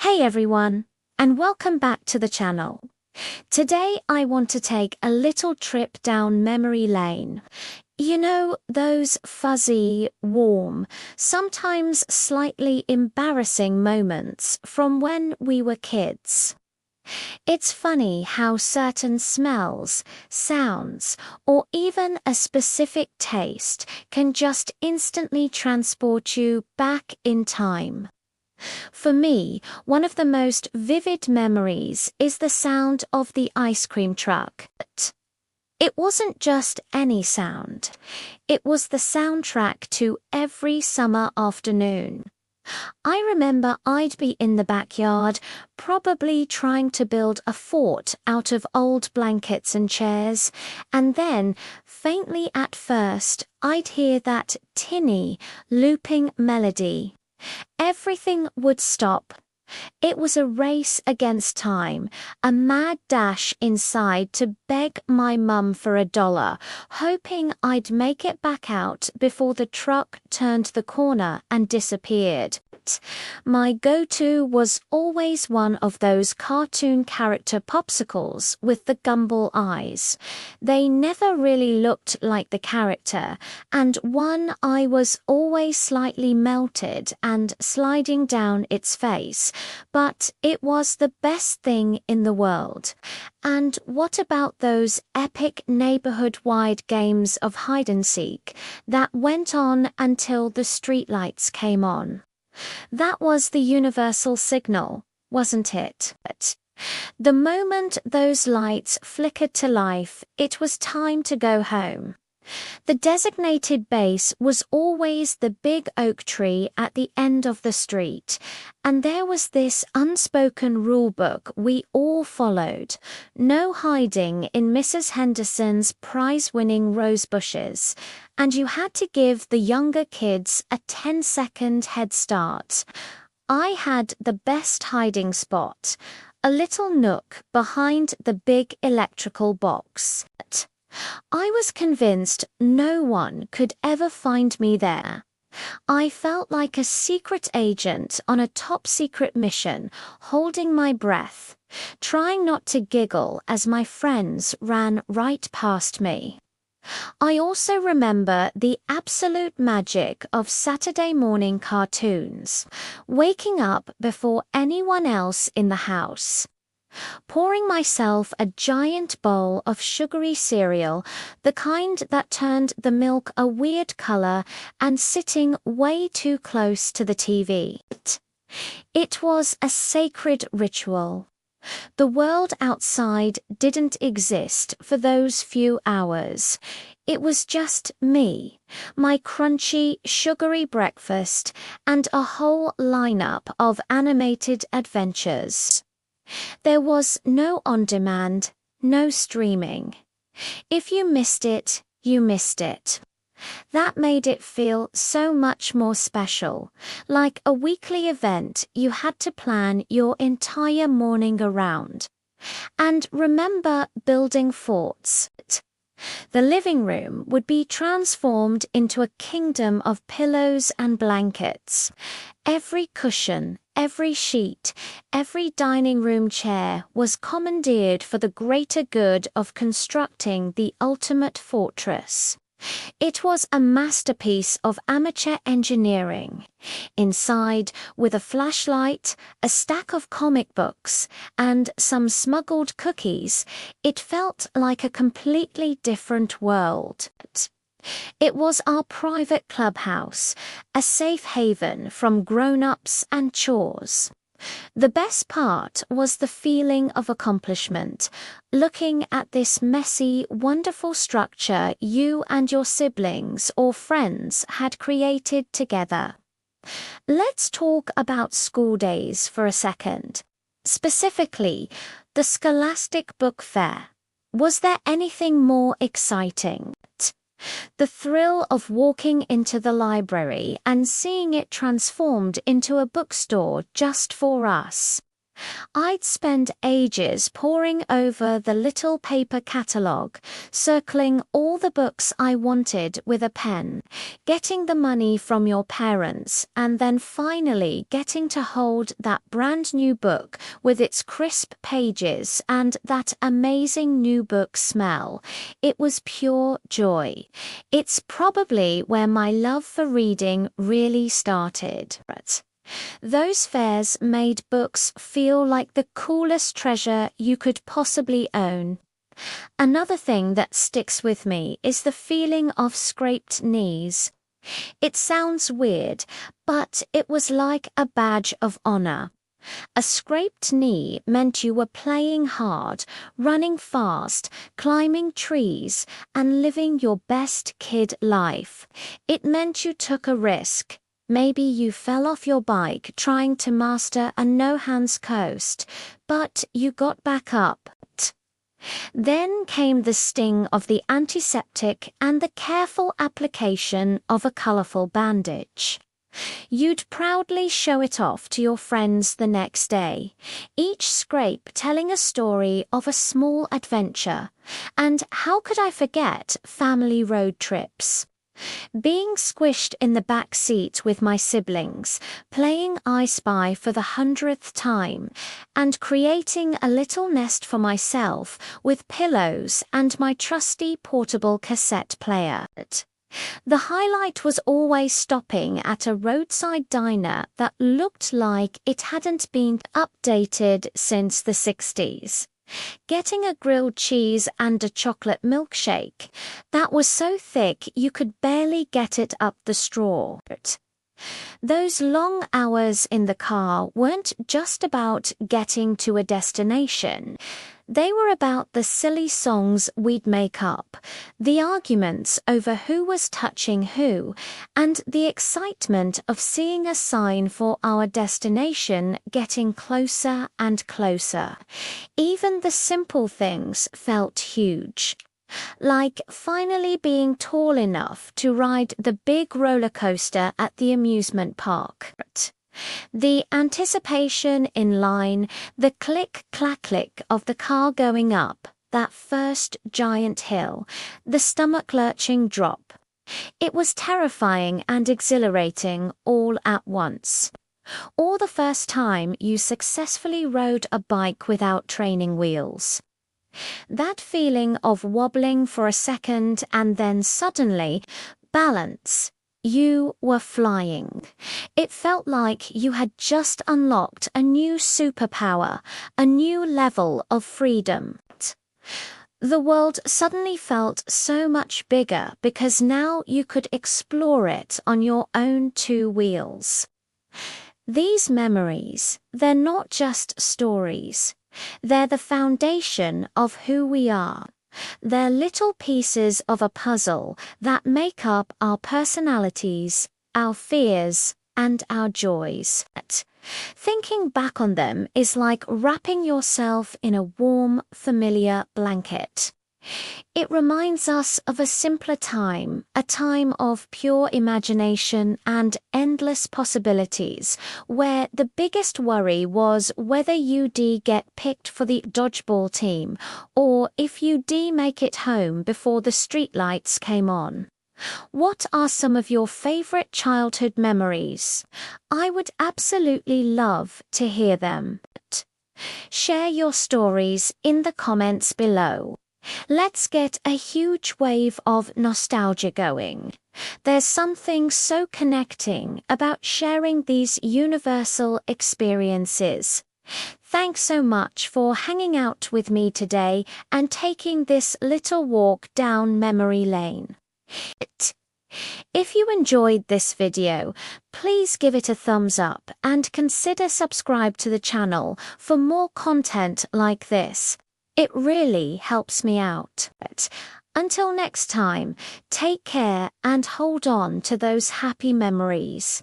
Hey everyone, and welcome back to the channel. Today I want to take a little trip down memory lane. You know, those fuzzy, warm, sometimes slightly embarrassing moments from when we were kids. It's funny how certain smells, sounds, or even a specific taste can just instantly transport you back in time. For me, one of the most vivid memories is the sound of the ice cream truck. It wasn't just any sound. It was the soundtrack to every summer afternoon. I remember I'd be in the backyard, probably trying to build a fort out of old blankets and chairs, and then, faintly at first, I'd hear that tinny, looping melody. Everything would stop. It was a race against time, a mad dash inside to beg my mum for $1, hoping I'd make it back out before the truck turned the corner and disappeared. My go-to was always one of those cartoon character popsicles with the gumball eyes. They never really looked like the character, and one eye was always slightly melted and sliding down its face, but it was the best thing in the world. And what about those epic neighborhood-wide games of hide-and-seek that went on until the streetlights came on? That was the universal signal, wasn't it? The moment those lights flickered to life, it was time to go home. The designated base was always the big oak tree at the end of the street, and there was this unspoken rule book we all followed: no hiding in Mrs. Henderson's prize-winning rose bushes, and you had to give the younger kids a 10-second head start. I had the best hiding spot, a little nook behind the big electrical box. I was convinced no one could ever find me there. I felt like a secret agent on a top-secret mission, holding my breath, trying not to giggle as my friends ran right past me. I also remember the absolute magic of Saturday morning cartoons, waking up before anyone else in the house, pouring myself a giant bowl of sugary cereal, the kind that turned the milk a weird color, and sitting way too close to the TV. It was a sacred ritual. The world outside didn't exist for those few hours. It was just me, my crunchy, sugary breakfast, and a whole lineup of animated adventures. There was no on-demand, no streaming. If you missed it, you missed it. That made it feel so much more special, like a weekly event you had to plan your entire morning around. And remember building forts. The living room would be transformed into a kingdom of pillows and blankets. Every cushion, every sheet, every dining room chair was commandeered for the greater good of constructing the ultimate fortress. It was a masterpiece of amateur engineering. Inside, with a flashlight, a stack of comic books, and some smuggled cookies, it felt like a completely different world. It was our private clubhouse, a safe haven from grown-ups and chores. The best part was the feeling of accomplishment, looking at this messy, wonderful structure you and your siblings or friends had created together. Let's talk about school days for a second. Specifically, the Scholastic Book Fair. Was there anything more exciting? The thrill of walking into the library and seeing it transformed into a bookstore just for us. I'd spend ages poring over the little paper catalogue, circling all the books I wanted with a pen, getting the money from your parents, and then finally getting to hold that brand new book with its crisp pages and that amazing new book smell. It was pure joy. It's probably where my love for reading really started. Those fairs made books feel like the coolest treasure you could possibly own. Another thing that sticks with me is the feeling of scraped knees. It sounds weird, but it was like a badge of honor. A scraped knee meant you were playing hard, running fast, climbing trees, and living your best kid life. It meant you took a risk. Maybe you fell off your bike trying to master a no-hands coast, but you got back up. Then came the sting of the antiseptic and the careful application of a colorful bandage. You'd proudly show it off to your friends the next day, each scrape telling a story of a small adventure. And how could I forget family road trips? Being squished in the back seat with my siblings, playing I Spy for the 100th time, and creating a little nest for myself with pillows and my trusty portable cassette player. The highlight was always stopping at a roadside diner that looked like it hadn't been updated since the 60s. Getting a grilled cheese and a chocolate milkshake that was so thick you could barely get it up the straw. Those long hours in the car weren't just about getting to a destination. They were about the silly songs we'd make up, the arguments over who was touching who, and the excitement of seeing a sign for our destination getting closer and closer. Even the simple things felt huge. Like finally being tall enough to ride the big roller coaster at the amusement park. The anticipation in line, the click-clack-click of the car going up, that first giant hill, the stomach-lurching drop. It was terrifying and exhilarating all at once. Or the first time you successfully rode a bike without training wheels. That feeling of wobbling for a second and then suddenly, balance. You were flying. It felt like you had just unlocked a new superpower, a new level of freedom. The world suddenly felt so much bigger because now you could explore it on your own two wheels. These memories, they're not just stories. They're the foundation of who we are. They're little pieces of a puzzle that make up our personalities, our fears, and our joys. Thinking back on them is like wrapping yourself in a warm, familiar blanket. It reminds us of a simpler time, a time of pure imagination and endless possibilities, where the biggest worry was whether you'd get picked for the dodgeball team, or if you'd make it home before the streetlights came on. What are some of your favorite childhood memories? I would absolutely love to hear them. Share your stories in the comments below. Let's get a huge wave of nostalgia going. There's something so connecting about sharing these universal experiences. Thanks so much for hanging out with me today and taking this little walk down memory lane. If you enjoyed this video, please give it a thumbs up and consider subscribe to the channel for more content like this. It really helps me out. Until next time, take care and hold on to those happy memories.